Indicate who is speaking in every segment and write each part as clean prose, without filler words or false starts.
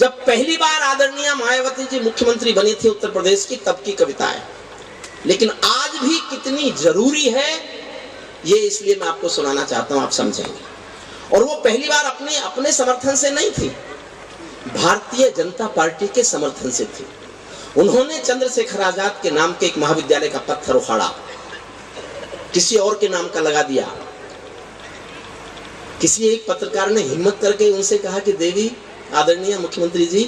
Speaker 1: जब पहली बार आदरणीय मायावती जी मुख्यमंत्री बनी थी उत्तर प्रदेश की, तब की कविता है। लेकिन आज भी कितनी जरूरी है ये इसलिए मैं आपको सुनाना चाहता हूं, आप समझेंगे। और वो पहली बार अपने समर्थन से नहीं थी, भारतीय जनता पार्टी के समर्थन से थी। उन्होंने चंद्रशेखर आजाद के नाम के एक महाविद्यालय का पत्थर उखाड़ा, किसी और के नाम का लगा दिया। किसी एक पत्रकार ने हिम्मत करके उनसे कहा कि देवी आदरणीय मुख्यमंत्री जी,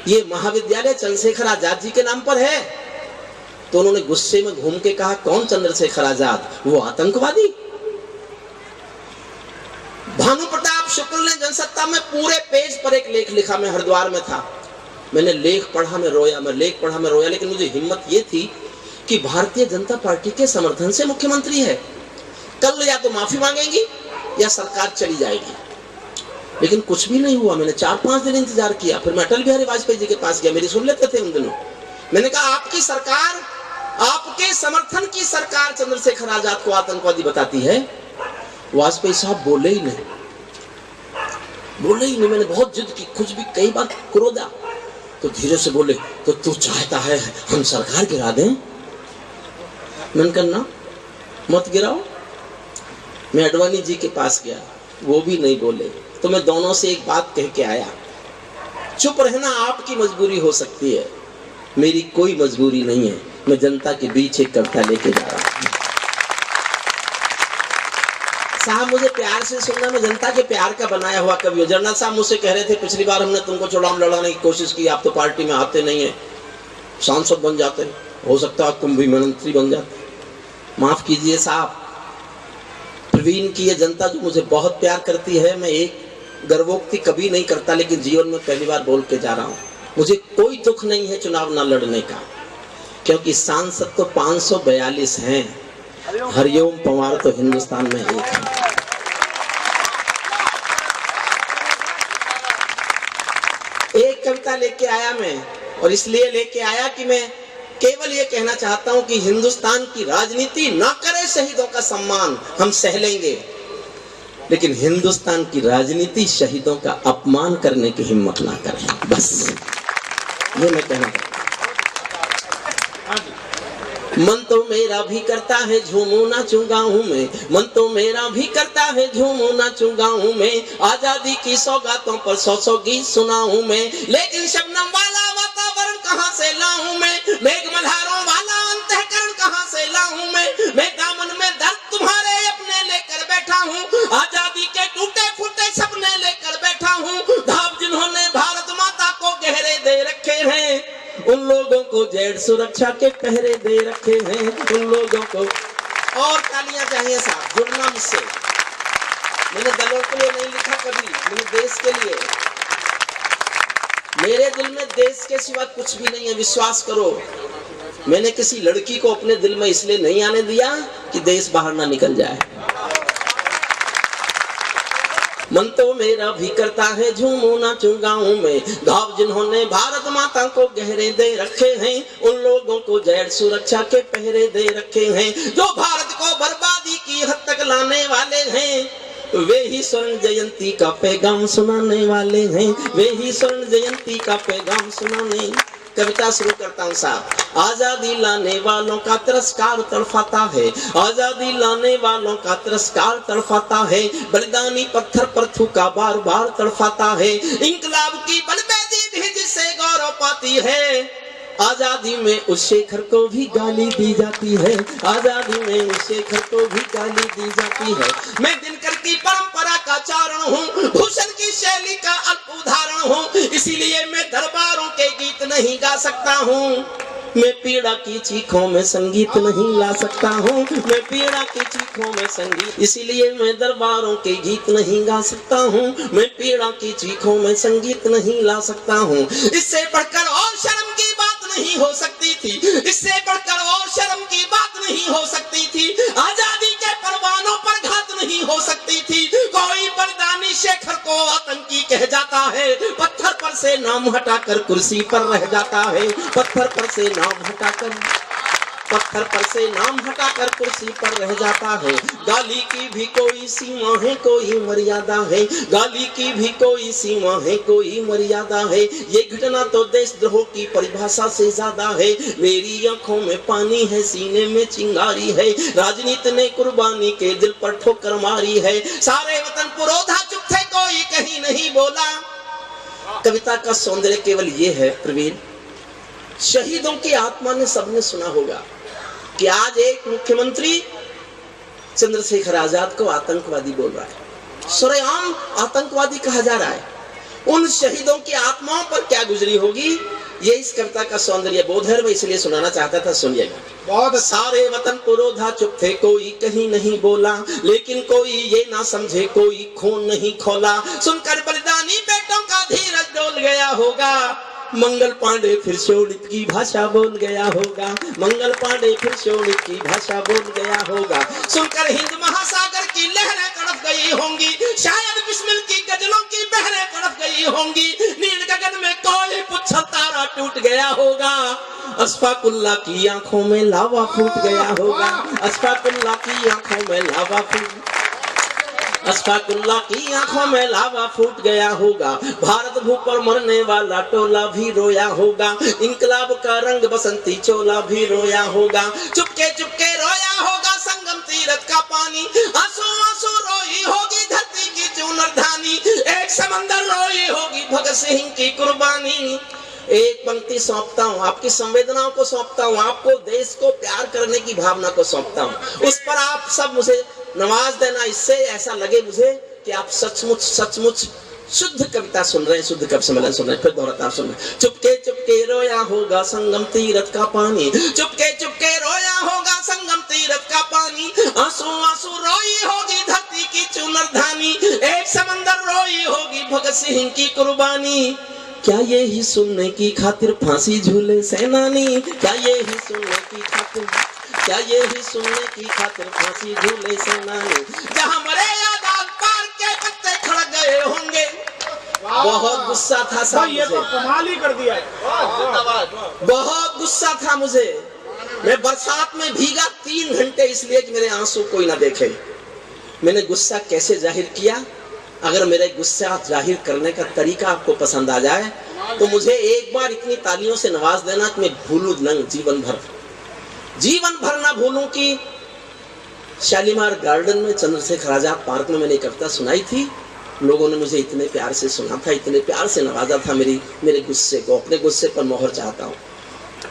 Speaker 1: ये महाविद्यालय चंद्रशेखर आजाद जी के नाम पर है। तो उन्होंने गुस्से में घूम के कहा, कौन चंद्रशेखर आजाद? वो आतंकवादी। भानु प्रताप शुक्ल ने जनसत्ता में पूरे पेज पर एक लेख लिखा, मैं हरिद्वार में था, मैंने लेख पढ़ा, मैं रोया, लेकिन मुझे हिम्मत ये थी कि भारतीय जनता पार्टी के समर्थन से मुख्यमंत्री है, कल या तो माफी मांगेंगी या सरकार चली जाएगी। लेकिन कुछ भी नहीं हुआ। मैंने 4-5 दिन इंतजार किया, फिर मैं अटल बिहारी वाजपेयी जी के पास गया, मेरी सुन लेते थे उन दिनों। मैंने कहा, आपकी सरकार, आपके समर्थन की सरकार चंद्रशेखर आजाद को आतंकवादी बताती है। वाजपेयी साहब बोले ही नहीं। मैंने बहुत जिद की, कुछ भी कई बार क्रोधा, तो धीरे से बोले, तो तू चाहता है हम सरकार गिरा दें? मैंने कहा ना, मत गिराओ। मैं अडवाणी जी के पास गया, वो भी नहीं बोले। तो मैं दोनों से एक बात कह के आया, चुप रहना आपकी मजबूरी हो सकती है, मेरी कोई मजबूरी नहीं है। मैं जनता के बीच एक कविता लेके जा रहा हूं। साहब मुझे प्यार से सुनना, मैं जनता के प्यार का बनाया हुआ कवि हूं। जनरल साहब मुझसे कह रहे थे, पिछली बार हमने तुमको चुनाव लड़ाने की कोशिश की, आप तो पार्टी में आते नहीं है, सांसद बन जाते, हो सकता है तुम भी मंत्री बन जाते। माफ कीजिए साहब, प्रवीण की ये जनता जो मुझे बहुत प्यार करती है, मैं एक गर्वोक्ति कभी नहीं करता, लेकिन जीवन में पहली बार बोल के जा रहा हूं, मुझे कोई दुख नहीं है चुनाव ना लड़ने का, क्योंकि सांसद तो 542 हैं, हरिओम पंवार तो हिंदुस्तान में एक है। एक कविता लेके आया मैं, और इसलिए लेके आया कि मैं केवल ये कहना चाहता हूं कि हिंदुस्तान की राजनीति ना करे शहीदों का सम्मान, हम सह लेंगे, लेकिन हिंदुस्तान की राजनीति शहीदों का अपमान करने की हिम्मत ना करें। बस ये मैं कहना चाहता हूं। मन तो मेरा भी करता है झूमू नाचूं गाऊं में, मन तो मेरा भी करता है झूमू नाचूं गाऊं में, आजादी की सौगातों पर 100 गीत सुनाऊं मैं, लेकिन शबनम वाला वातावरण कहां से लाऊं मैं, मेघ मल्हारों वाला अंतःकरण कहां से लाऊं मैं दामन में दर्द तुम्हारे अपने लेकर बैठा हूं, आजादी के टूटे फूटे सपने लेकर बैठा हूं, धाब जिन्होंने भारत माता को गहरे दे रखे हैं, उन लोगों को जेड सुरक्षा के पहरे दे रखे हैं, उन लोगों को। और तालियां चाहिए साहब, जुड़ना मुझसे। मैंने दलों के लिए नहीं लिखा कभी, मैंने देश के लिए। मेरे दिल में देश के सिवा कुछ भी नहीं है, विश्वास करो। मैंने किसी लड़की को अपने दिल में इसलिए नहीं आने दिया कि देश बाहर ना निकल जाए। मन तो मेरा भी करता है झूमू नाचूं गाऊं में, घाव जिन्होंने भारत माता को गहरे दे रखे हैं, उन लोगों को जेड सुरक्षा के पहरे दे रखे हैं, जो भारत को बर्बादी की हद तक लाने वाले हैं, वे ही स्वर्ण जयंती का पैगाम सुनाने वाले हैं, वे ही स्वर्ण जयंती का पैगाम सुनाने। कविता शुरू करता हूँ साहब। आजादी लाने वालों का तिरस्कार तड़फाता है, आजादी लाने वालों का तिरस्कार तड़फाता है, बलिदानी पत्थर पर थूका बार बार तड़फाता है, इंकलाब की बलबेदी भी जिससे गौरव पाती है, आजादी में उस शेखर को भी गाली दी जाती है, आजादी में उस शेखर को भी गाली दी जाती है। मैं दिनकर की परंपरा का चारण हूँ, भूषण की शैली का अल्प उदाहरण हूँ, इसीलिए मैं दरबारों के गीत नहीं गा सकता हूँ, मैं पीड़ा की चीखों में संगीत नहीं ला सकता हूँ, मैं पीड़ा की चीखों में संगीत, इसीलिए मैं दरबारों के गीत नहीं गा सकता हूँ, मैं पीड़ा की चीखों में संगीत नहीं ला सकता हूँ। इससे बढ़कर और शर्म की बात नहीं हो सकती थी, इससे बढ़कर और शर्म की बात नहीं हो सकती थी, आजादी के परवानों पर घात नहीं हो सकती थी, कोई बलिदानी शेखर को आतंकी कह जाता है, पत्थर पर से नाम हटाकर कुर्सी पर रह जाता है, पत्थर पर से नाम हटाकर। पत्थर पर से नाम हटाकर कुर्सी पर रह जाता है। गाली की भी कोई सीमा है, कोई मर्यादा है, गाली की भी कोई सीमा है, कोई मर्यादा है। ये घटना तो देशद्रोह की परिभाषा से ज्यादा है। मेरी आंखों में पानी है, सीने में चिंगारी है, राजनीति ने कुर्बानी के दिल पर ठोकर मारी है। सारे वतन पुरोधा चुप थे, कोई कहीं नहीं बोला। कविता का सौंदर्य केवल ये है प्रवीण, शहीदों की आत्मा ने सबने सुना होगा कि आज एक मुख्यमंत्री चंद्रशेखर आजाद को आतंकवादी बोल रहा है, सरेआम आतंकवादी कहा जा रहा है। उन शहीदों की आत्माओं पर क्या गुजरी होगी, ये इस कविता का सौंदर्य बोध है, मैं इसलिए सुनाना चाहता था, सुनिएगा। बहुत सारे वतन पुरोधा चुप थे, कोई कहीं नहीं बोला, लेकिन कोई ये ना समझे कोई खून नहीं खोला। सुनकर बलिदानी बेटों का धीरज डोल गया होगा, मंगल पांडे फिर शोणित की भाषा बोल गया होगा, मंगल पांडे फिर शोणित की भाषा बोल गया होगा। सुनकर हिंद महासागर की लहरें तड़प गई होंगी, शायद बिस्मिल की गजलों की बहरें तड़प गई होंगी। नील गगन में कोई पुच्छर तारा टूट गया होगा, अशफाकुल्लाह की आंखों में लावा फूट गया होगा, अशफाकुल्लाह की आंखों में लावा अशफाकुल्लाह की आंखों में लावा फूट गया होगा। भारत भू पर मरने वाला टोला भी रोया होगा, इंकलाब का रंग बसंती चोला भी रोया होगा। चुपके चुपके रोया होगा संगम तीरथ का पानी, आंसू आंसू रोई होगी धरती की चूनरधानी। एक समंदर रोई होगी भगत सिंह की कुर्बानी। एक पंक्ति सौंपता हूँ, आपकी संवेदनाओं को सौंपता हूँ, आपको देश को प्यार करने की भावना को सौंपता हूँ। उस पर आप सब मुझे नवाज देना, इससे ऐसा लगे मुझे कि आप सचमुच सचमुच शुद्ध कविता सुन रहे हैं, शुद्ध कवि सम्मेलन सुन रहे हैं। फिर दोहराता सुन रहे हैं। चुपके चुपके रोया होगा संगम तीरथ का पानी, चुपके चुपके रोया होगा संगम तीरथ का पानी। आंसू आंसू रोई होगी धरती की चूनरधानी, एक समंदर रोई होगी भगत सिंह की कुर्बानी। क्या ये ही सुनने की खातिर फांसी झूले सेनानी, क्या ये ही सुनने की खातिर, क्या ये ही सुनने की खातिर फांसी झूले सेनानी। जहां मरे आजाद पार के पत्ते खड़ गए होंगे। बहुत गुस्सा था साहब, ये तो कमाल ही कर दिया है। बहुत गुस्सा था मुझे, मैं बरसात में भीगा 3 घंटे इसलिए कि मेरे आंसू कोई ना देखे। मैंने गुस्सा कैसे जाहिर किया, अगर मेरे गुस्सा जाहिर करने का तरीका आपको पसंद आ जाए तो मुझे एक बार इतनी तालियों से नवाज देना कि मैं भूलूं न जीवन भर ना भूलूं कि शालीमार गार्डन में चंद्रशेखर आजाद पार्क में मैंने कविता सुनाई थी। लोगों ने मुझे इतने प्यार से सुना था, इतने प्यार से नवाजा था मेरे गुस्से को। अपने गुस्से पर मोहर चाहता हूँ।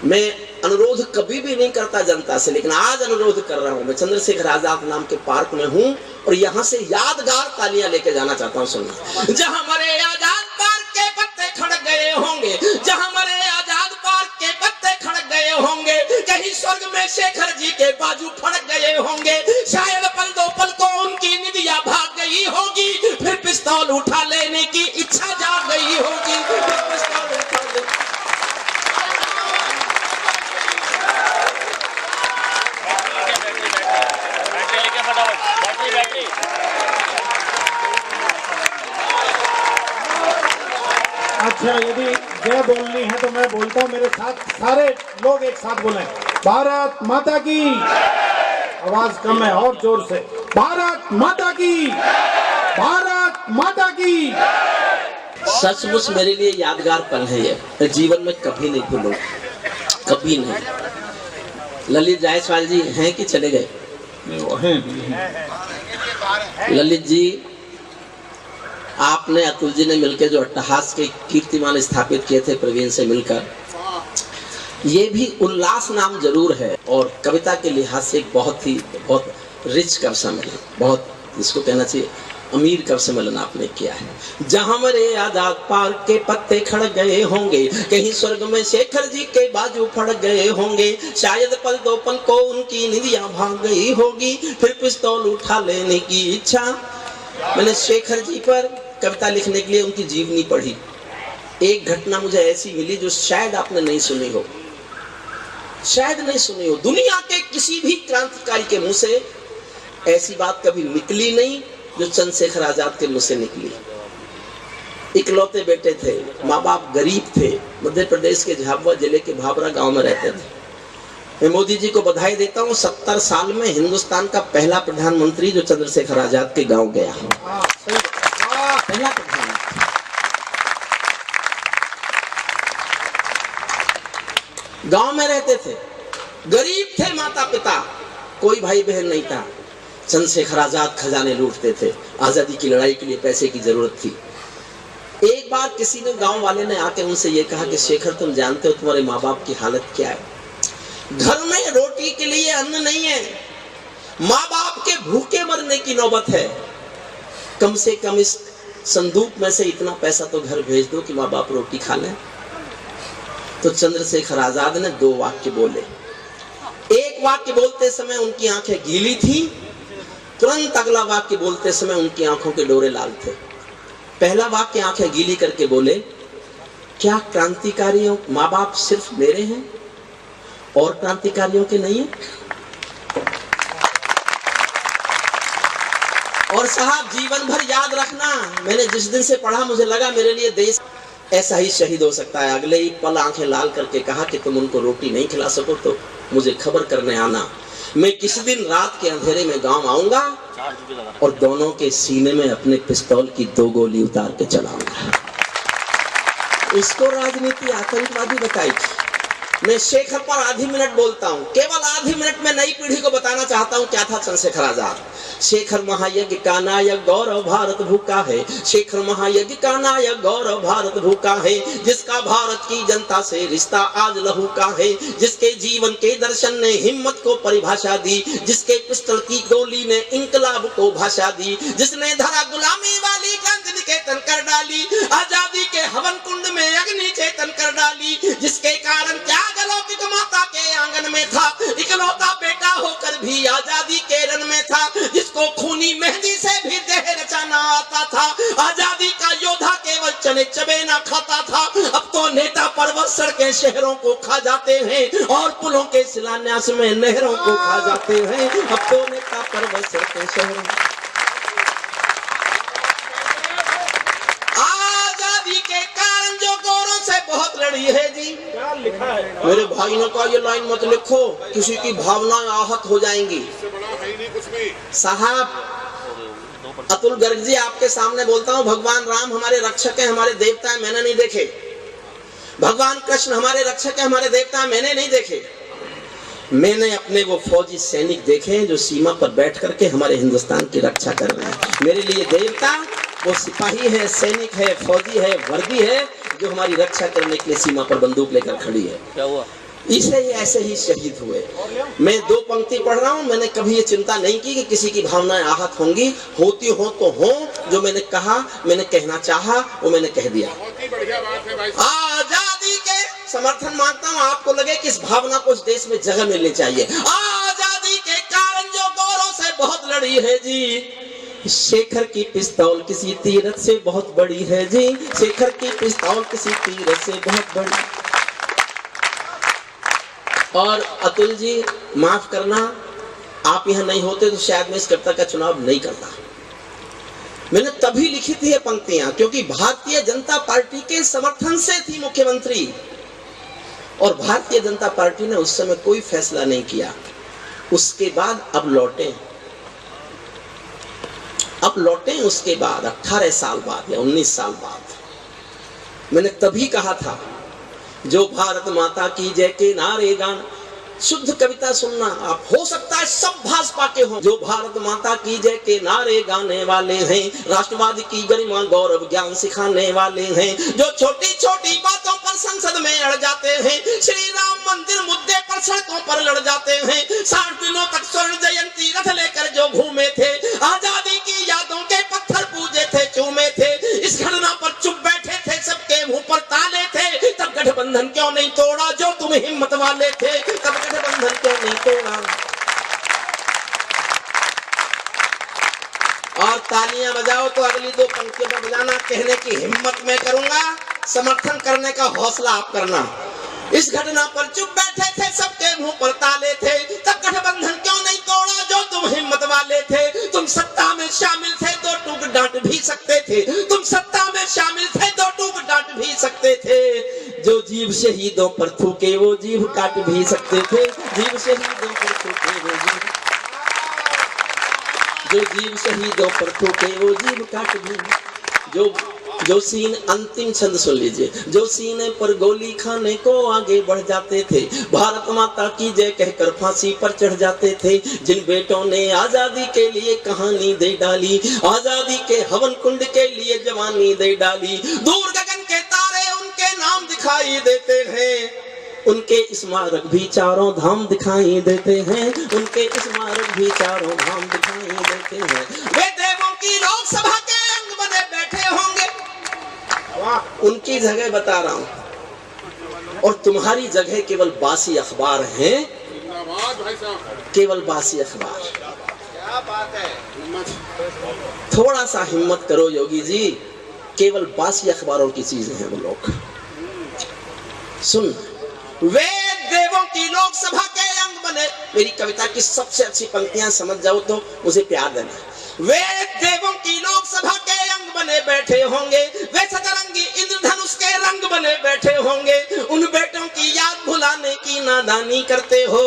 Speaker 1: मैं अनुरोध कभी भी नहीं करता जनता से, लेकिन आज अनुरोध कर रहा हूँ। मैं चंद्रशेखर आजाद नाम के पार्क में हूँ और यहाँ से यादगार तालियां लेके जाना चाहता हूँ। सुनना। जहाँ मरे आजाद पार्क के पत्ते खड़ गए होंगे, जहाँ मरे आजाद पार्क के पत्ते खड़ गए होंगे, कहीं स्वर्ग में शेखर जी के बाजू फड़क गए होंगे। शायद पल दो पल को उनकी निदिया भाग गई होगी, फिर पिस्तौल उठा लेने की इच्छा जाग गई होगी, फिर पिस्तौल उठा ले।
Speaker 2: अच्छा, यदि जय बोलनी है तो मैं बोलता हूँ, मेरे साथ सारे लोग एक साथ बोलें, भारत माता की। आवाज कम है, और जोर से, भारत माता की, भारत माता की।
Speaker 1: सचमुच मेरे लिए यादगार पल है ये, मैं जीवन में कभी नहीं भूलूंगा, कभी नहीं। ललित जायसवाल जी हैं कि चले गए? ललित जी, आपने अतुल जी ने मिलकर जो अट्टहास के कीर्तिमान स्थापित किए थे प्रवीण से मिलकर, ये भी उल्लास नाम जरूर है और कविता के लिहाज से बहुत रिच कवि सम्मेलन, बहुत इसको कहना चाहिए अमीर कवि सम्मेलन आपने किया है। जहां मरे आजाद पार्क के पत्ते खड़ गए होंगे, कहीं स्वर्ग में शेखर जी के बाजू फड़ गए होंगे। शायद पल दो पल को उनकी निदिया भाग गई होगी, फिर पिस्तौल उठा लेने की इच्छा। मैंने शेखर जी पर कविता लिखने के लिए उनकी जीवनी पढ़ी। एक घटना मुझे ऐसी मिली जो शायद आपने नहीं सुनी हो, शायद नहीं सुनी हो। दुनिया के किसी भी क्रांतिकारी के मुंह से ऐसी बात कभी निकली नहीं जो चंद्रशेखर आजाद के मुंह से निकली। इकलौते बेटे थे, माँ बाप गरीब थे, मध्य प्रदेश के झाबुआ जिले के भाबरा गांव में रहते थे। मैं मोदी जी को बधाई देता हूँ, 70 साल में हिंदुस्तान का पहला प्रधानमंत्री जो चंद्रशेखर आजाद के गांव गया, पहला प्रधानमंत्री। गांव में रहते थे, गरीब थे, माता पिता, कोई भाई बहन नहीं था। चंद्रशेखर आजाद खजाने लूटते थे, आजादी की लड़ाई के लिए पैसे की जरूरत थी। एक बार किसी ने, गांव वाले ने आके उनसे ये कहा कि शेखर, तुम जानते हो तुम्हारे माँ बाप की हालत क्या है? घर में रोटी के लिए अन्न नहीं है, माँ बाप के भूखे मरने की नौबत है। कम से कम इस संदूक में से इतना पैसा तो घर भेज दो कि माँ बाप रोटी खा लें। तो चंद्रशेखर आजाद ने 2 वाक्य बोले। एक वाक्य बोलते समय उनकी आंखें गीली थी, तुरंत अगला वाक्य बोलते समय उनकी आंखों के डोरे लाल थे। पहला वाक्य आंखें गीली करके बोले, क्या क्रांतिकारियों माँ बाप सिर्फ मेरे हैं और क्रांतिकारियों के नहीं है? और साहब, जीवन भर याद रखना, मैंने जिस दिन से पढ़ा मुझे लगा मेरे लिए देश ऐसा ही शहीद हो सकता है। अगले ही पल आंखें लाल करके कहा कि तुम उनको रोटी नहीं खिला सको तो मुझे खबर करने आना। मैं किसी दिन रात के अंधेरे में गांव आऊंगा और दोनों के सीने में अपने पिस्तौल की 2 गोली उतार के चलाऊंगा। इसको राजनीति आतंकवादी बताई थी। मैं शेखर पर आधी मिनट बोलता हूं, केवल आधी मिनट में नई पीढ़ी को बताना चाहता हूं क्या था चंद्रशेखर आजाद। शेखर महायज्ञ का नायक, गौरव भारत भूखा है। शेखर महायज्ञ का नायक, गौरव भारत भूखा है। जिसका भारत की जनता से रिश्ता आज लहू का है। जिसके जीवन के दर्शन ने हिम्मत को परिभाषा दी। जिसके पिस्टल की गोली ने इंकलाब को भाषा दी। जिसने धरा गुलामी वाली क्रांति निकेतन कर डाली। आजादी के हवन कुंड में अग्नि चेतन कर डाली। जिसके कारण क्या अलौकिक माता के आंगन में था, इकलौता बेटा होकर भी आजादी के रण में था। जिसको खूनी मेहंदी से भी देह रचाना आता था। आजादी का योद्धा केवल चने चबे ना खाता था। अब तो नेता पर्वत सड़कें शहरों को खा जाते हैं और पुलों के शिलान्यास में नहरों को खा जाते हैं। अब तो नेता पर्वत सड़कें शहरों। आजादी के कारण जो गौरव से बहुत लड़ी है जी, क्या लिखा है? मेरे भाई ने कहा ये लाइन मत लिखो, किसी की भावनाएं आहत हो जाएंगी। साहब, अतुल गर्ग जी, आपके सामने बोलता हूँ, भगवान राम हमारे रक्षक हैं, हमारे देवता हैं, मैंने नहीं देखे। भगवान कृष्ण हमारे रक्षक हैं, हमारे देवता हैं, मैंने नहीं देखे। मैंने अपने वो फौजी सैनिक देखे हैं जो सीमा पर बैठ करके हमारे हिंदुस्तान की रक्षा कर रहे हैं। मेरे लिए देवता वो सिपाही है, सैनिक है, फौजी है, वर्दी है जो हमारी रक्षा करने के लिए सीमा पर बंदूक लेकर खड़ी है। क्या हुआ? इसे ही ऐसे ही शहीद हुए। मैं 2 पंक्ति पढ़ रहा हूँ। मैंने कभी ये चिंता नहीं की कि किसी की भावनाएं आहत होंगी, होती हो तो हो। जो मैंने कहा, मैंने कहना चाहा, वो मैंने कह दिया। आजादी के समर्थन मांगता हूँ, आपको लगे कि इस भावना को इस देश में जगह मिलनी चाहिए। आजादी के कारण जो गौरव से बहुत लड़ी है जी, शेखर की पिस्तौल किसी तीरथ से बहुत बड़ी है जी। शेखर की पिस्तौल किसी तीरथ से बहुत बड़ी। और अतुल जी, माफ करना, आप यहाँ नहीं होते तो शायद मैं इस कविता का चुनाव नहीं करता। मैंने तभी लिखी थी ये पंक्तियां क्योंकि भारतीय जनता पार्टी के समर्थन से थी मुख्यमंत्री, और भारतीय जनता पार्टी ने उस समय कोई फैसला नहीं किया। उसके बाद अब लौटे उसके बाद 18 साल बाद या 19 साल बाद मैंने तभी कहा था, जो भारत माता की जय के नारे गान, शुद्ध कविता सुनना आप, हो सकता है सब भाजपा के हों, जो भारत माता की जय के नारे गाने वाले हैं, राष्ट्रवाद की गरिमा गौरव ज्ञान सिखाने वाले हैं, जो छोटी छोटी बातों पर संसद में अड़ जाते हैं, श्री राम मंदिर मुद्दे पर सड़कों पर लड़ जाते हैं, 60 दिनों तक स्वर्ण जयंती रथ लेकर जो घूमे थे, आजादी की यादों के पत्थर पूजे थे, चूमे थे, इस घटना पर चुप बैठे थे, सबके मुंह पर ताले थे, तब गठबंधन क्यों नहीं तोड़ा जो तुम हिम्मत वाले थे, तब गठबंधन क्यों नहीं तोड़ा। और तालियां बजाओ तो अगली 2 पंक्तियों पर बजाना, कहने की हिम्मत मैं करूंगा, समर्थन करने का हौसला आप करना। इस घटना पर चुप बैठे थे, सबके मुंह पर ताले थे, तब गठबंधन क्यों नहीं तोड़ा जो तुम हिम्मत वाले थे। तुम सत्ता में शामिल थे तो टूक डांट भी सकते थे। तुम सत्ता में शामिल थे तो टूक डांट भी सकते थे। जो जीव शहीदों पर थूके वो जीव काट भी सकते थे। जीव शहीदों पर थूके वो जीव, जो जीव शहीदों पर थूके वो जीव काट भी। जो सीन, अंतिम छंद सुन लीजिए। जो सीने पर गोली खाने को आगे बढ़ जाते थे, भारत माता की जय कहकर फांसी पर चढ़ जाते थे। जिन बेटों ने आजादी के लिए कहानी दे डाली, आजादी के हवन कुंड के लिए जवानी दे डाली। दूर गगन के तारे उनके नाम दिखाई देते हैं। उनके स्मारक भी चारों धाम दिखाई देते हैं। उनके स्मारक भी चारों धाम दिखाई देते हैं। वे देवों की लोकसभा के अंग बने बैठे होंगे। उनकी जगह बता रहा हूं, और तुम्हारी जगह केवल बासी अखबार हैं। केवल बासी अखबार। क्या बात है, थोड़ा सा हिम्मत करो योगी जी। केवल बासी अखबारों की चीजें हैं वो लोग। सुन, वे देवों की लोकसभा के अंग बने। मेरी कविता की सबसे अच्छी पंक्तियां समझ जाओ तो मुझे प्यार देना। वे देवों की लोकसभा के अंग बने बैठे होंगे। वे सतरंगी इंद्रधनुष के रंग बने बैठे होंगे। उन बेटों की याद भुलाने की नादानी करते हो।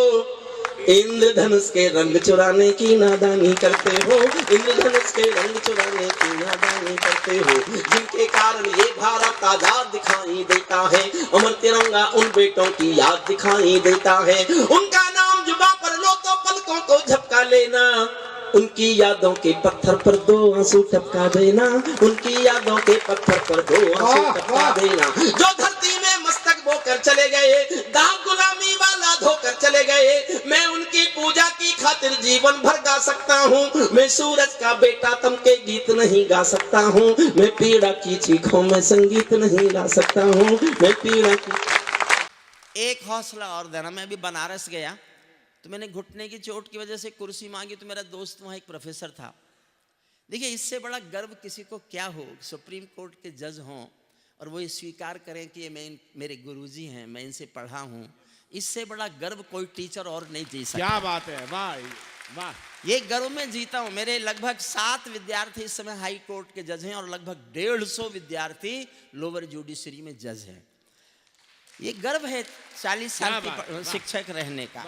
Speaker 1: इंद्रधनुष के रंग चुराने की नादानी करते हो। इंद्रधनुष के रंग चुराने की नादानी करते हो। जिनके कारण ये भारत आजाद दिखाई देता है। अमर तिरंगा उन बेटों की याद दिखाई देता है। उनका नाम जुबां पर लो तो पलकों को झपका लेना। उनकी यादों के पत्थर पर दो आंसू टपका देना। उनकी यादों के पत्थर पर दो आंसू टपका देना। जो धरती में मस्तक बोकर चले गए, दाग गुलामी वाला धोकर चले गए। मैं उनकी पूजा की खातिर जीवन भर गा सकता हूँ। मैं सूरज का बेटा तम के गीत नहीं गा सकता हूँ। मैं पीड़ा की चीखों में संगीत नहीं गा सकता हूँ। मैं पीड़ा की।
Speaker 3: एक हौसला और देना। मैं अभी बनारस गया तो मैंने घुटने की चोट की वजह से कुर्सी मांगी, तो मेरा दोस्त वहाँ एक प्रोफेसर था। देखिए, इससे बड़ा गर्व किसी को क्या हो, सुप्रीम कोर्ट के जज हों और वो ये स्वीकार करें कि ये मेरे गुरुजी हैं, मैं इनसे पढ़ा हूँ। इससे बड़ा गर्व कोई टीचर और नहीं जी सकता।
Speaker 2: क्या बात है, वाह वाह।
Speaker 3: ये गर्व में जीता हूँ। मेरे लगभग 7 विद्यार्थी इस समय हाई कोर्ट के जज हैं और लगभग 150 विद्यार्थी लोअर जुडिशरी में जज हैं। ये गर्व है 40 साल की शिक्षक रहने का।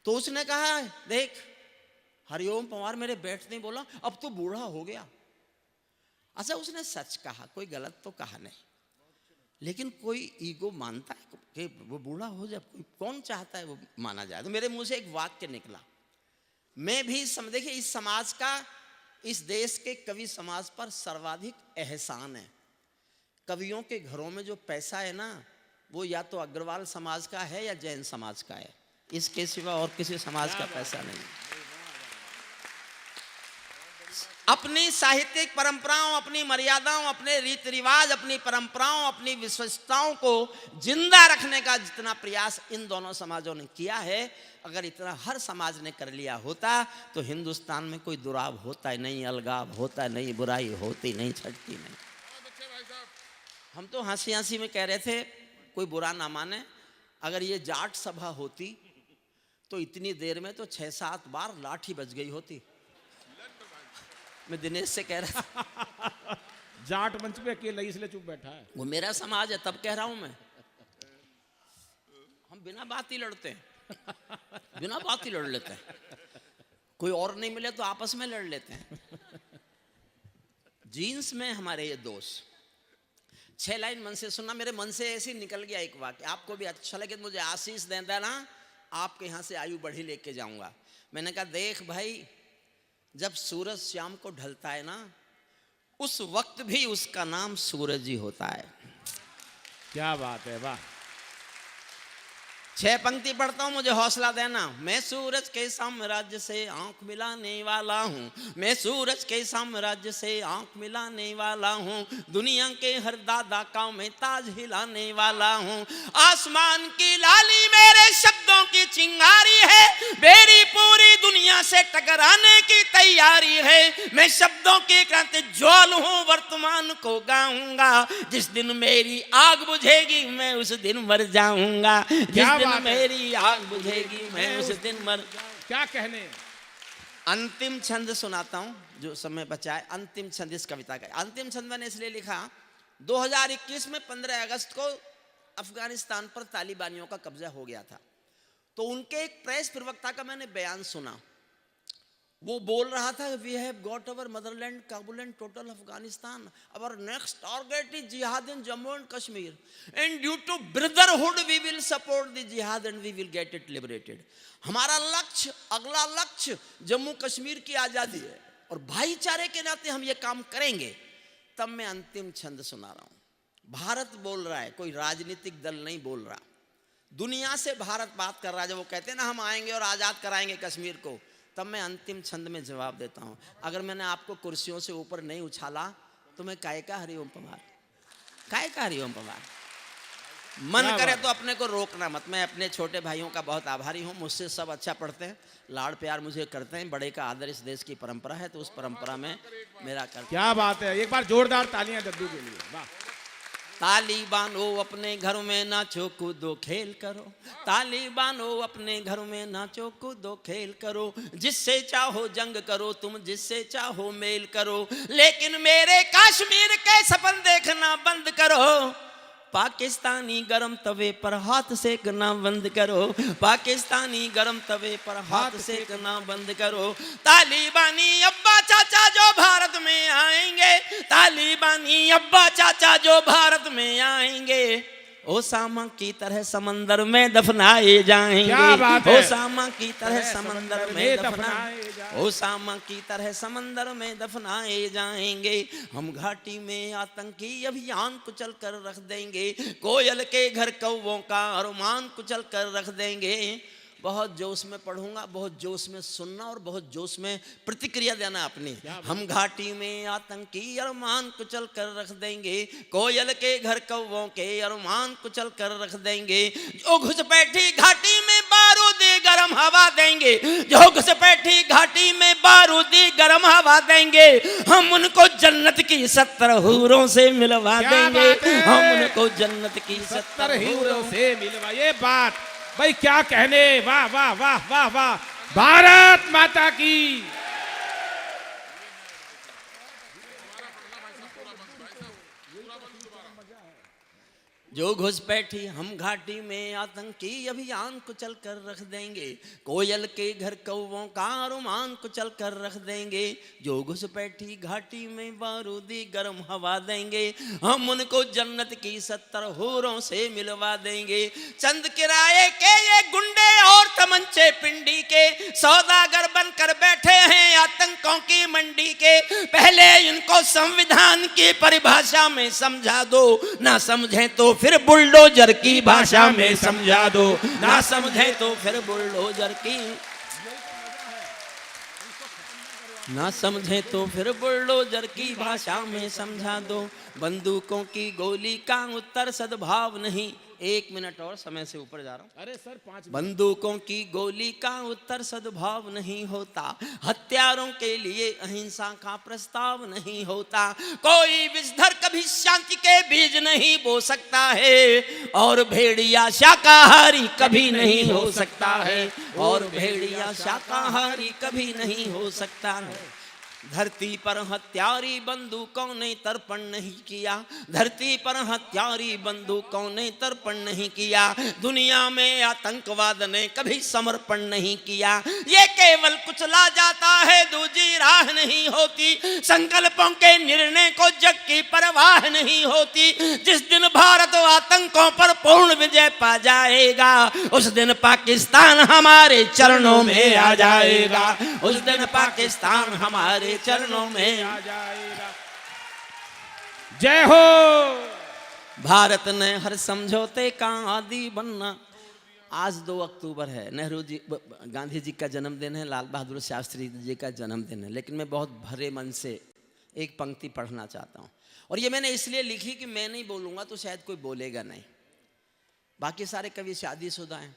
Speaker 3: तो उसने कहा, देख हरिओम पवार मेरे बैठते ही बोला, अब तो बूढ़ा हो गया। अच्छा, उसने सच कहा, कोई गलत तो कहा नहीं। लेकिन कोई ईगो मानता है कि वो बूढ़ा हो जाए? कोई कौन चाहता है वो माना जाए? तो मेरे मुंह से एक वाक्य निकला। मैं भी देखिए, इस समाज का, इस देश के कवि समाज पर सर्वाधिक एहसान है। कवियों के घरों में जो पैसा है ना, वो या तो अग्रवाल समाज का है या जैन समाज का है। इसके सिवा और किसी समाज का पैसा नहीं। अपनी साहित्यिक परंपराओं, अपनी मर्यादाओं, अपने रीति रिवाज, अपनी परंपराओं, अपनी विशिष्टताओं को जिंदा रखने का जितना प्रयास इन दोनों समाजों ने किया है, अगर इतना हर समाज ने कर लिया होता तो हिंदुस्तान में कोई दुराव होता ही नहीं, अलगाव होता नहीं, बुराई होती नहीं, छटती नहीं। हम तो हंसी हंसी में कह रहे थे, कोई बुरा ना माने, अगर ये जाट सभा होती तो इतनी देर में तो 6-7 बार लाठी बज गई होती। मैं दिनेश से कह रहा था
Speaker 2: जाट मंच पे अकेला इसलिए चुप बैठा है।
Speaker 3: वो मेरा समाज है, तब कह रहा हूं मैं। हम बिना बात ही लड़ते हैं, बिना बात ही लड़ लेते हैं। कोई और नहीं मिले तो आपस में लड़ लेते हैं। जीन्स में हमारे ये दोस्त 6 लाइन मन से सुनना। मेरे मन से ऐसे निकल गया एक वाक्य, आपको भी अच्छा लगे तो मुझे आशीष दे देना, आपके यहाँ से आयु बढ़ी लेके जाऊंगा। मैंने कहा, देख भाई, जब सूरज शाम को ढलता है ना, उस वक्त भी उसका नाम सूरज ही होता है।
Speaker 2: क्या बात है, वाह।
Speaker 3: 6 पंक्ति पढ़ता हूं, मुझे हौसला देना। मैं सूरज के साम्राज्य से आंख मिलाने वाला हूं। मैं सूरज के साम्राज्य से आंख मिलाने वाला हूं। दुनिया के हर दादा का मैं ताज हिलाने वाला हूं। आसमान की लाली मेरे शब्दों की चिंगारी है। मेरी पूरी दुनिया से टकराने की तैयारी है। मैं शब्द शब्दों की क्रांति ज्वाल हूँ, वर्तमान को गाऊंगा। जिस दिन मेरी आग बुझेगी मैं उस दिन मर जाऊंगा। जिस दिन मेरी आग बुझेगी मैं उस दिन मर।
Speaker 4: क्या कहने।
Speaker 3: अंतिम छंद सुनाता हूं जो समय बचा है। अंतिम छंद इस कविता का। अंतिम छंद मैंने इसलिए लिखा, 2021 में 15 अगस्त को अफगानिस्तान पर तालिबानियों का कब्जा हो गया था। तो उनके एक प्रेस प्रवक्ता का मैंने बयान सुना। वो बोल रहा था, we have got our motherland, Kabul and total Afghanistan, our next target is jihad in Jammu and Kashmir, and due to brotherhood we will support the jihad and we will get it liberated. हमारा लक्ष्य, अगला लक्ष्य जम्मू कश्मीर की आजादी है और भाईचारे के नाते हम ये काम करेंगे। तब मैं अंतिम छंद सुना रहा हूं। भारत बोल रहा है, कोई राजनीतिक दल नहीं बोल रहा। दुनिया से भारत बात कर रहा है। जब वो कहते हैं ना हम आएंगे और आजाद कराएंगे कश्मीर को, तब मैं अंतिम छंद में जवाब देता हूं। अगर मैंने आपको कुर्सियों से ऊपर नहीं उछाला तो मैं काय का हरिओम पवार, काय का हरिओम पवार। मन करे तो अपने को रोकना मत। मैं अपने छोटे भाइयों का बहुत आभारी हूं, मुझसे सब अच्छा पढ़ते हैं, लाड़ प्यार मुझे करते हैं। बड़े का आदर इस देश की परंपरा है, तो उस परंपरा में मेरा कर।
Speaker 4: क्या बात है, एक बार जोरदार तालियां दद्दू के लिए। वाह।
Speaker 3: तालिबानो अपने घर में नाचो कूदो खेल करो, तालिबानो अपने घर में नाचो कूदो खेल करो, जिससे चाहो जंग करो तुम, जिससे चाहो मेल करो, लेकिन मेरे कश्मीर के सपन देखना बंद करो। पाकिस्तानी गरम तवे पर हाथ सेकना बंद करो, पाकिस्तानी गरम तवे पर हाथ सेकना बंद करो। तालिबानी अब्बा चाचा जो भारत में आएंगे, तालिबानी अब्बा चाचा जो भारत में आएंगे, ओसामा की तरह समंदर में दफनाए जाएंगे। ओसामा की तरह समंदर में दफनाए, ओसामा की तरह समंदर में दफनाए जाएंगे। हम घाटी में आतंकी अभियान कुचल कर रख देंगे, कोयल के घर कौवों का अरमान कुचल कर रख देंगे। बहुत जोश में पढ़ूंगा, बहुत जोश में सुनना और बहुत जोश में प्रतिक्रिया देना अपनी। हम घाटी में आतंकी अरमान कुचल कर रख देंगे, कोयल के घर कौवों के अरमान कुचल कर रख देंगे। जो घुसपैठी घाटी में बारूदी गरम हवा देंगे, जो घुसपैठी घाटी में बारूदी गरम हवा देंगे, हम उनको जन्नत की 70 हूरों से मिलवा देंगे। हम उनको जन्नत की 70 हूरों से मिलवा।
Speaker 4: ये बात भाई क्या कहने। वाह वाह वाह वाह वाह। भारत माता की।
Speaker 3: जो घुसपैठी हम घाटी में आतंकी अभियान कुचल कर रख देंगे, कोयल के घर कौवों का अरमान कुचल कर रख देंगे। जो घुसपैठी घाटी में बारूदी गर्म हवा देंगे, हम उनको जन्नत की 70 हूरों से मिलवा देंगे। चंद किराए के ये गुंडे और तमंचे पिंडी के सौदागर बनकर बैठे हैं आतंकों की मंडी के। पहले इनको संविधान की परिभाषा में समझा दो, ना समझे तो फिर बुलडोजर की भाषा में समझा दो, ना समझे तो फिर बुलडोजर की, ना समझे तो फिर बुलडोजर की भाषा में समझा दो। बंदूकों की गोली का उत्तर सद्भाव नहीं। 1 मिनट और, समय से ऊपर जा रहा हूं।
Speaker 4: अरे सर 5
Speaker 3: बंदूकों की गोली का उत्तर सद्भाव नहीं होता, हत्यारों के लिए अहिंसा का प्रस्ताव नहीं होता। कोई विषधर कभी शांति के बीज नहीं बो सकता है, और भेड़िया शाकाहारी कभी नहीं हो सकता है, और भेड़िया शाकाहारी कभी नहीं हो सकता है। धरती पर हत्यारी बंदूकों ने तर्पण नहीं किया, धरती पर हत्यारी बंदूकों ने तर्पण नहीं किया। दुनिया में आतंकवाद ने कभी समर्पण नहीं किया। ये केवल कुचला जाता है, दूजी राह नहीं होती। संकल्पों के निर्णय को जग की परवाह नहीं होती। जिस दिन भारत आतंकों पर पूर्ण विजय पा जाएगा, उस दिन पाकिस्तान हमारे चरणों में आ जाएगा। उस दिन पाकिस्तान हमारे चरणों में आ जाएगा।
Speaker 4: जय हो।
Speaker 3: भारत ने हर समझौते का आदी बनना। आज 2 अक्टूबर है, नेहरू जी, गांधी जी का जन्मदिन है, लाल बहादुर शास्त्री जी का जन्मदिन है। लेकिन मैं बहुत भरे मन से एक पंक्ति पढ़ना चाहता हूँ, और ये मैंने इसलिए लिखी कि मैं नहीं बोलूंगा तो शायद कोई बोलेगा नहीं। बाकी सारे कवि शादीशुदा हैं,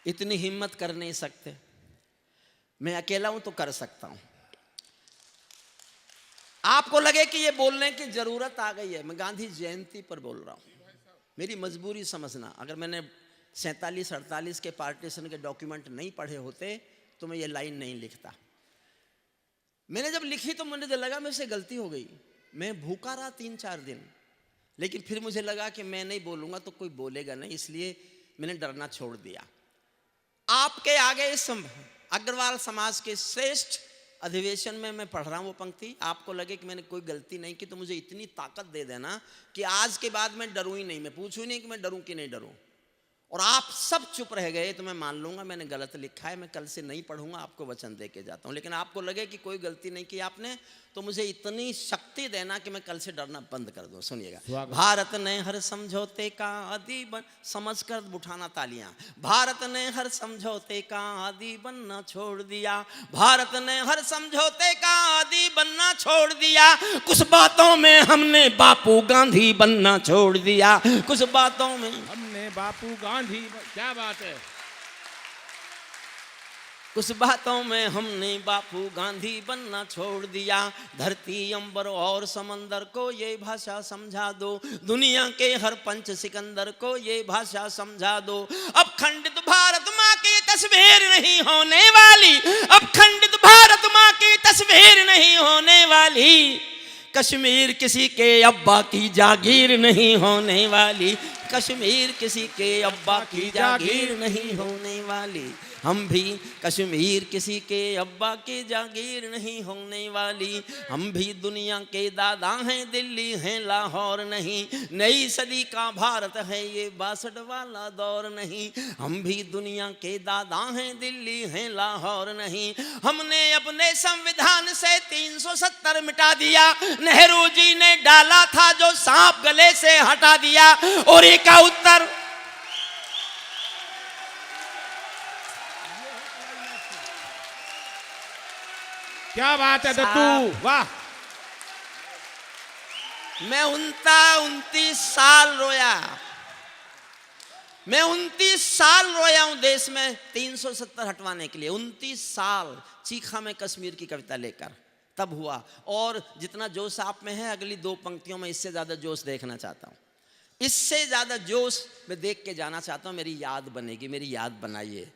Speaker 3: इतनी हिम्मत कर नहीं सकते। मैं अकेला हूं तो कर सकता हूं। आपको लगे कि ये बोलने की जरूरत आ गई है, मैं गांधी जयंती पर बोल रहा हूं। मेरी मजबूरी समझना, अगर मैंने 47-48 के पार्टीशन के डॉक्यूमेंट नहीं पढ़े होते तो मैं ये लाइन नहीं लिखता। मैंने जब लिखी तो मुझे लगा मुझसे गलती हो गई। मैं भूखा रहा 3-4 दिन, लेकिन फिर मुझे लगा कि मैं नहीं बोलूंगा तो कोई बोलेगा नहीं, इसलिए मैंने डरना छोड़ दिया। आपके आगे इस अग्रवाल समाज के श्रेष्ठ अधिवेशन में मैं पढ़ रहा हूं वो पंक्ति। आपको लगे कि मैंने कोई गलती नहीं की तो मुझे इतनी ताकत दे देना कि आज के बाद मैं डरूं ही नहीं, मैं पूछूं नहीं कि मैं डरूं कि नहीं डरूं। और आप सब चुप रह गए तो मैं मान लूंगा मैंने गलत लिखा है, मैं कल से नहीं पढ़ूंगा, आपको वचन दे के जाता हूं। लेकिन आपको लगे कि कोई गलती नहीं की आपने, तो मुझे इतनी शक्ति देना कि मैं कल से डरना बंद कर दूं। सुनिएगा, भारत ने हर समझौते का आदि बन, समझ कर उठाना तालियां। भारत ने हर समझौते का आदि बनना छोड़ दिया, भारत ने हर समझौते का आदि बनना छोड़ दिया। कुछ बातों में हमने बापू गांधी बनना छोड़ दिया, कुछ बातों में
Speaker 4: हमने बापू गांधी, क्या बात है।
Speaker 3: कुछ बातों में हमने बापू गांधी बनना छोड़ दिया। धरती अंबर और समंदर को ये भाषा समझा दो, दुनिया के हर पंच सिकंदर को ये भाषा समझा दो। अब खंडित भारत माँ की तस्वीर नहीं होने वाली, अब खंडित भारत माँ की तस्वीर नहीं होने वाली। कश्मीर किसी के अब्बा की जागीर नहीं होने वाली, कश्मीर किसी के अब्बा की जागीर नहीं होने वाली। हम भी कश्मीर किसी के अब्बा की जागीर नहीं होने वाली। हम भी दुनिया के दादा हैं, दिल्ली हैं लाहौर नहीं। नई सदी का भारत है ये 62 वाला दौर नहीं। हम भी दुनिया के दादा हैं, दिल्ली हैं लाहौर नहीं। हमने अपने संविधान से 370 मिटा दिया, नेहरू जी ने डाला था जो सांप गले से हटा दिया। और एक का उत्तर
Speaker 4: क्या बात है दत्तू, वाह।
Speaker 3: मैं 29 साल रोया, मैं 29 साल रोया हूं देश में 370 हटवाने के लिए। 29 साल चीखा मैं कश्मीर की कविता लेकर, तब हुआ। और जितना जोश आप में है, अगली 2 पंक्तियों में इससे ज्यादा जोश देखना चाहता हूं, इससे ज्यादा जोश मैं देख के जाना चाहता हूं। मेरी याद बनेगी, मेरी याद बनाइए।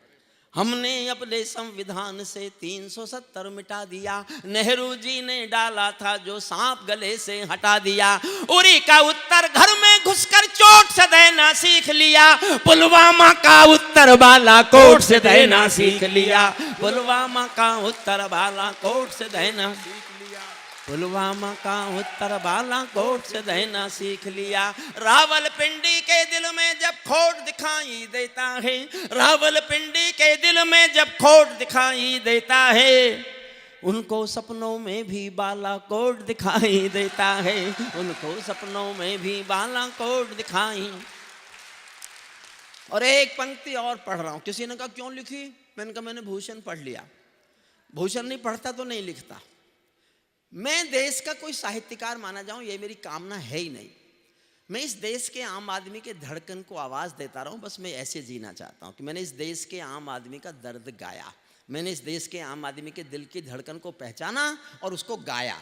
Speaker 3: हमने अपने संविधान से 370 मिटा दिया, नेहरू जी ने डाला था जो सांप गले से हटा दिया। उरी का उत्तर घर में घुसकर चोट से देना सीख लिया, पुलवामा का उत्तर बालाकोट से देना सीख लिया, पुलवामा का उत्तर बालाकोट से देना सीख लिया, पुलवामा का उत्तर बालाकोट से देना सीख लिया। रावलपिंडी के दिल में जब खोट दिखाई देता है, रावलपिंडी के दिल में जब खोट दिखाई देता है, उनको सपनों में भी बालाकोट दिखाई देता है, उनको सपनों में भी बालाकोट दिखाई। और एक पंक्ति और पढ़ रहा हूं। किसी ने कहा क्यों लिखी? मैंने कहा मैंने भूषण पढ़ लिया। भूषण नहीं पढ़ता तो नहीं लिखता। मैं देश का कोई साहित्यकार माना जाऊं ये मेरी कामना है ही नहीं। मैं इस देश के आम आदमी के धड़कन को आवाज़ देता रहूं, बस मैं ऐसे जीना चाहता हूं कि मैंने इस देश के आम आदमी का दर्द गाया, मैंने इस देश के आम आदमी के दिल की धड़कन को पहचाना और उसको गाया।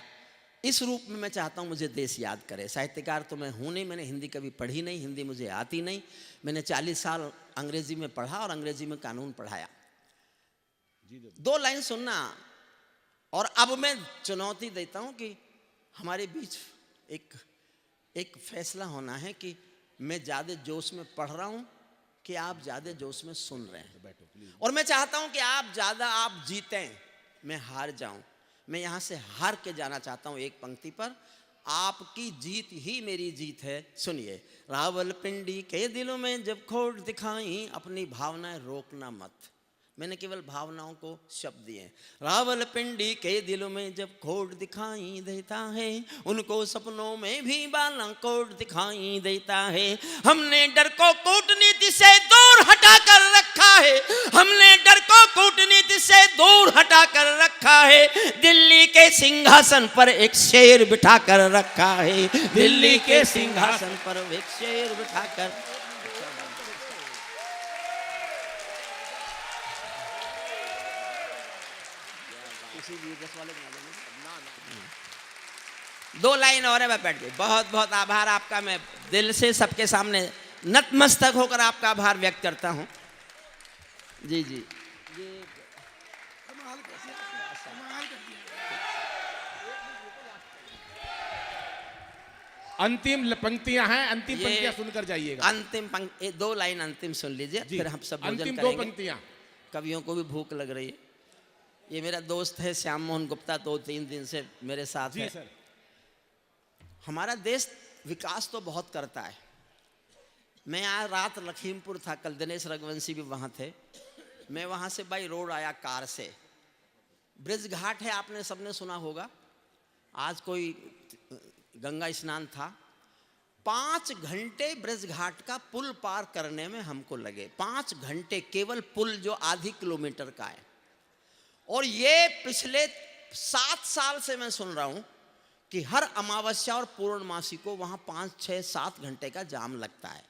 Speaker 3: इस रूप में मैं चाहता हूं मुझे देश याद करे। साहित्यकार तो मैं हूं नहीं, मैंने हिंदी कभी पढ़ी नहीं, हिंदी मुझे आती नहीं। मैंने 40 साल अंग्रेजी में पढ़ा और अंग्रेजी में कानून पढ़ाया। 2 लाइन सुनना। और अब मैं चुनौती देता हूं कि हमारे बीच एक फैसला होना है कि मैं ज़्यादा जोश में पढ़ रहा हूं कि आप ज़्यादा जोश में सुन रहे हैं। और मैं चाहता हूं कि आप जीतें, मैं हार जाऊं। मैं यहां से हार के जाना चाहता हूं एक पंक्ति पर। आपकी जीत ही मेरी जीत है। सुनिए, रावलपिंडी के दिलों में जब खोट दिखाई, अपनी भावनाएं रोकना मत। मैंने केवल भावनाओं को शब्द दिए। रावलपिंडी के दिलों में जब खोट दिखाई देता है, उनको सपनों में भी बालाकोट दिखाई देता है। हमने डर को कूटनीति से दूर हटा कर रखा है, हमने डर को कूटनीति से दूर हटा कर रखा है। दिल्ली के सिंहासन पर एक शेर बिठा कर रखा है, दिल्ली के सिंहासन पर एक शेर बिठा कर। तुलसी जी रस वाले बना देंगे। 2 लाइन और है, मैं बैठ गई। बहुत बहुत आभार आपका, मैं दिल से सबके सामने नतमस्तक होकर आपका आभार व्यक्त करता हूँ। जी जी,
Speaker 4: अंतिम पंक्तियां हैं, अंतिम
Speaker 3: ये
Speaker 4: पंक्तियां सुनकर जाइएगा।
Speaker 3: अंतिम पंक्ति 2 लाइन अंतिम सुन लीजिए,
Speaker 4: जी,
Speaker 3: फिर हम सब भोजन
Speaker 4: अंतिम 2
Speaker 3: करेंगे।
Speaker 4: पंक्तियां।
Speaker 3: कवियों को भी भूख लग रही है। ये मेरा दोस्त है श्याम मोहन गुप्ता, 2-3 दिन से मेरे साथ
Speaker 4: जी
Speaker 3: है।
Speaker 4: सर।
Speaker 3: हमारा देश विकास तो बहुत करता है। मैं आज रात लखीमपुर था, कल दिनेश रघुवंशी भी वहाँ थे। मैं वहाँ से बाई रोड आया कार से। ब्रिज घाट है, आपने सबने सुना होगा। आज कोई गंगा स्नान था। 5 घंटे ब्रिज घाट का पुल पार करने में हमको लगे। 5 घंटे केवल पुल, जो आधी किलोमीटर का है। और ये पिछले 7 साल से मैं सुन रहा हूं कि हर अमावस्या और पूर्णमासी को वहां 5, 6, 7 घंटे का जाम लगता है।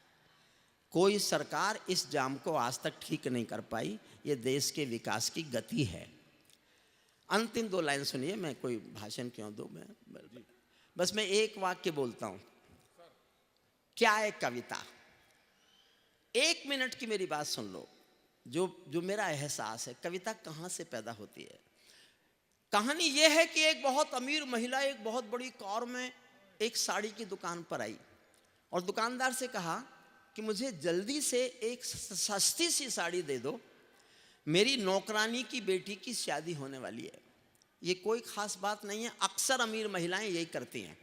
Speaker 3: कोई सरकार इस जाम को आज तक ठीक नहीं कर पाई। ये देश के विकास की गति है। अंतिम 2 लाइन सुनिए, मैं कोई भाषण क्यों दूं, मैं बस मैं एक वाक्य बोलता हूं। क्या है कविता? 1 मिनट की मेरी बात सुन लो। जो मेरा एहसास है, कविता कहाँ से पैदा होती है। कहानी यह है कि एक बहुत अमीर महिला एक बहुत बड़ी कार में एक साड़ी की दुकान पर आई और दुकानदार से कहा कि मुझे जल्दी से एक सस्ती सी साड़ी दे दो, मेरी नौकरानी की बेटी की शादी होने वाली है। ये कोई खास बात नहीं है, अक्सर अमीर महिलाएं यही करती हैं।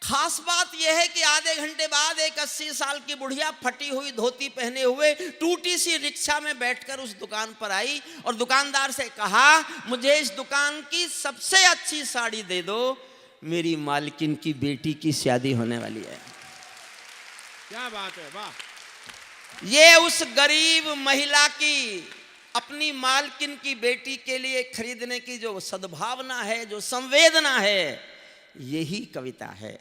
Speaker 3: खास बात यह है कि आधे घंटे बाद एक 80 साल की बुढ़िया फटी हुई धोती पहने हुए टूटी सी रिक्शा में बैठकर उस दुकान पर आई और दुकानदार से कहा, मुझे इस दुकान की सबसे अच्छी साड़ी दे दो, मेरी मालकिन की बेटी की शादी होने वाली है।
Speaker 4: क्या बात है, वाह।
Speaker 3: ये उस गरीब महिला की अपनी मालकिन की बेटी के लिए खरीदने की जो सद्भावना है, जो संवेदना है, यही कविता है।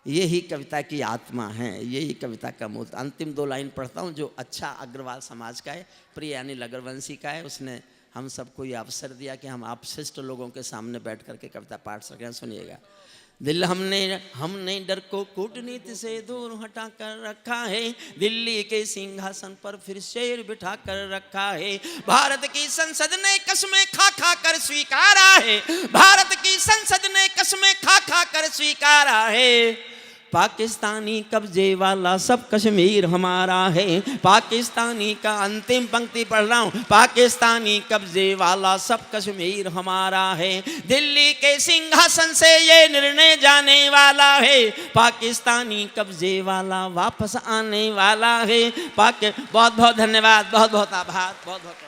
Speaker 3: यही कविता की आत्मा है, यही कविता का मूल। अंतिम 2 लाइन पढ़ता हूँ, जो अच्छा अग्रवाल समाज का है, प्रिय अग्रवंशी का है। उसने हम सबको ये अवसर दिया कि हम आप शिष्ट लोगों के सामने बैठ करके कविता पाठ सकें। सुनिएगा। दिल हमने डर को कूटनीति से दूर हटा कर रखा है, दिल्ली के सिंहासन पर फिर शेर बिठा कर रखा है। भारत की संसद ने कस्में खा खा कर स्वीकारा है, भारत की संसद ने कस्में खा खा कर स्वीकारा है। पाकिस्तानी कब्जे वाला सब कश्मीर हमारा है। पाकिस्तानी का अंतिम पंक्ति पढ़ रहा हूँ। पाकिस्तानी कब्जे वाला सब कश्मीर हमारा है, दिल्ली के सिंहासन से ये निर्णय जाने वाला है। पाकिस्तानी कब्जे वाला वापस आने वाला है। बहुत बहुत धन्यवाद, बहुत बहुत आभार, बहुत बहुत